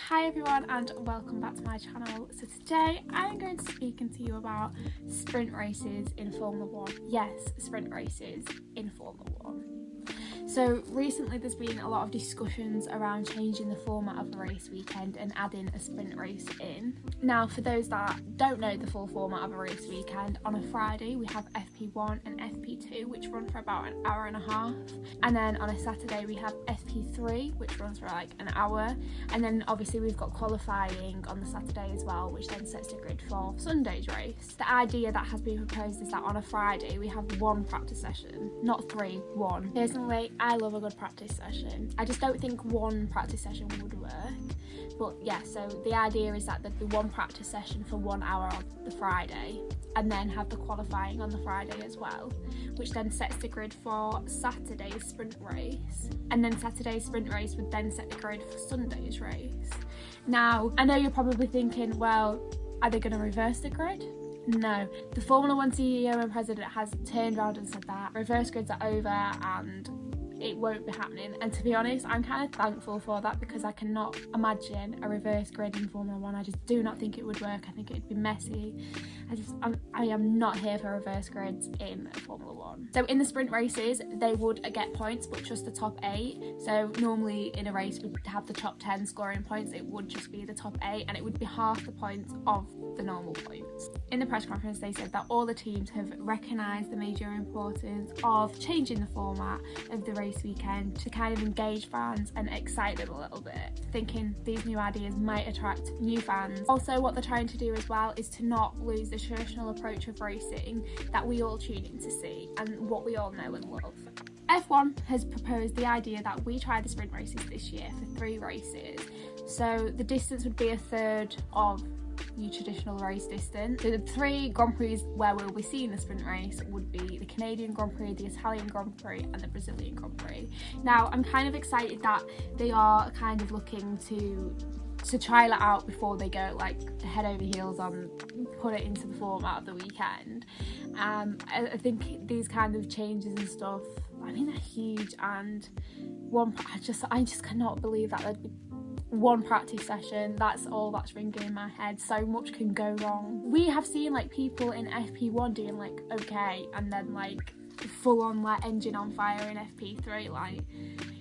Hi everyone and welcome back to my channel. So today I'm going to be speaking to you about sprint races in Formula 1. Yes, sprint races in Formula 1. So recently there's been a lot of discussions around changing the format of the race weekend and adding a sprint race in. Now for those that don't know the full format of a race weekend, on a Friday we have FP1 and FP2 which run for about an hour and a half, and then on a Saturday we have FP3 which runs for like an hour, and then obviously we've got qualifying on the Saturday as well, which then sets the grid for Sunday's race. The idea that has been proposed is that on a Friday we have one practice session, not three, one. Personally, I love a good practice session. I just don't think one practice session would work. But yeah, so the idea is that there'd be one practice session for 1 hour on the Friday and then have the qualifying on the Friday as well, which then sets the grid for Saturday's sprint race. And then Saturday's sprint race would then set the grid for Sunday's race. Now, I know you're probably thinking, well, are they going to reverse the grid? No, the Formula 1 CEO and president has turned around and said that reverse grids are over and it won't be happening. And to be honest, I'm kind of thankful for that, because I cannot imagine a reverse grid in Formula 1. I just do not think it would work. I think it'd be messy. I am not here for reverse grids in Formula 1. So in the sprint races, they would get points, but just the top 8. So normally in a race we'd have the top 10 scoring points. It would just be the top 8, and it would be half the points of the normal points. In the press conference they said that all the teams have recognised the major importance of changing the format of the race weekend to kind of engage fans and excite them a little bit, thinking these new ideas might attract new fans. Also, what they're trying to do as well is to not lose the traditional approach of racing that we all tune in to see and what we all know and love. F1 has proposed the idea that we try the sprint races this year for 3 races. So the distance would be a third of your traditional race distance. So the 3 Grand Prix where we'll be seeing the sprint race would be the Canadian Grand Prix, the Italian Grand Prix and the Brazilian Grand Prix. Now I'm kind of excited that they are kind of looking to trial it out before they go like head over heels on put it into the format of the weekend. I think these kind of changes and stuff, I mean, they're huge, and I just cannot believe that there'd be one practice session. That's all that's ringing in my head. So much can go wrong. We have seen like people in FP1 doing like okay, and then like full on like engine on fire in FP3. Like,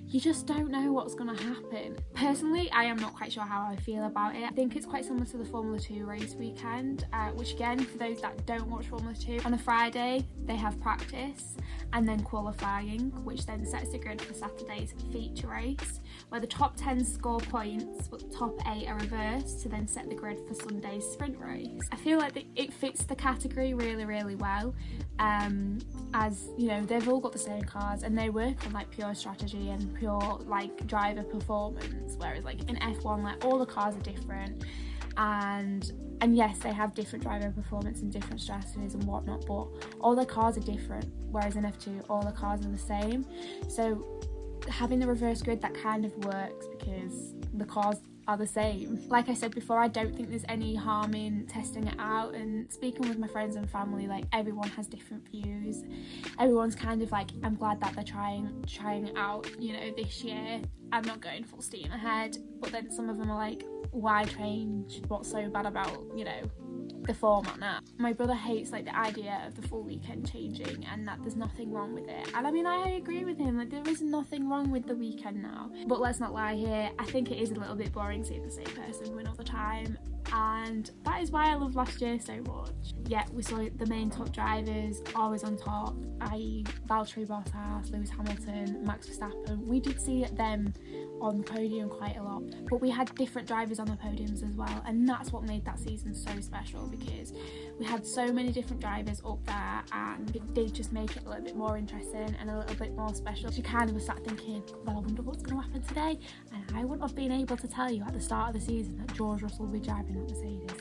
you just don't know what's going to happen. Personally, I am not quite sure how I feel about it. I think it's quite similar to the Formula 2 race weekend, which again, for those that don't watch Formula 2, on a Friday they have practice and then qualifying, which then sets the grid for Saturday's feature race, where the top 10 score points but the top 8 are reversed to then set the grid for Sunday's sprint race. I feel like it fits the category really, really well, as you know, they've all got the same cars and they work on like pure strategy and pure like driver performance, whereas like in F1 like all the cars are different, and yes, they have different driver performance and different strategies and whatnot, but all the cars are different, whereas in F2 all the cars are the same. So having the reverse grid, that kind of works because the cars are the same. Like I said before, I don't think there's any harm in testing it out, and speaking with my friends and family, like everyone has different views. Everyone's kind of like, I'm glad that they're trying it out, you know, this year. I'm not going full steam ahead, but then some of them are like, why change? What's so bad about, you know, the format now? My brother hates like the idea of the full weekend changing and that there's nothing wrong with it, and I mean, I agree with him, like there is nothing wrong with the weekend now, but let's not lie here, I think it is a little bit boring seeing the same person win all the time, and that is why I loved last year so much. Yeah, we saw the main top drivers always on top, i.e. Valtteri Bottas, Lewis Hamilton, Max Verstappen. We did see them on the podium quite a lot, but we had different drivers on the podiums as well, and that's what made that season so special, because we had so many different drivers up there and it did just make it a little bit more interesting and a little bit more special. You kind of was sat thinking, well, I wonder what's going to happen today, and I wouldn't have been able to tell you at the start of the season that George Russell would be driving at Mercedes.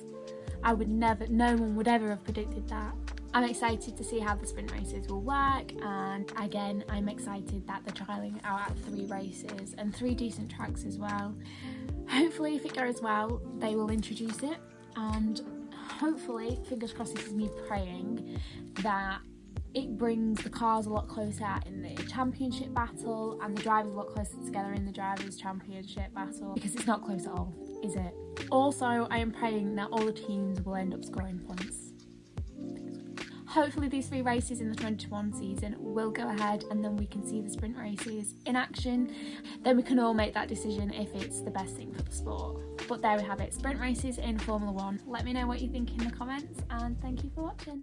I would never, no one would ever have predicted that. I'm excited to see how the sprint races will work, and again I'm excited that they're trialling it out at 3 races and 3 decent tracks as well. Hopefully if it goes well they will introduce it, and hopefully, fingers crossed, this is me praying that it brings the cars a lot closer in the championship battle, and the drivers a lot closer together in the drivers' championship battle, because it's not close at all, is it? Also, I am praying that all the teams will end up scoring points. Hopefully these 3 races in the 2021 season will go ahead, and then we can see the sprint races in action. Then we can all make that decision if it's the best thing for the sport. But there we have it, sprint races in Formula 1. Let me know what you think in the comments, and thank you for watching.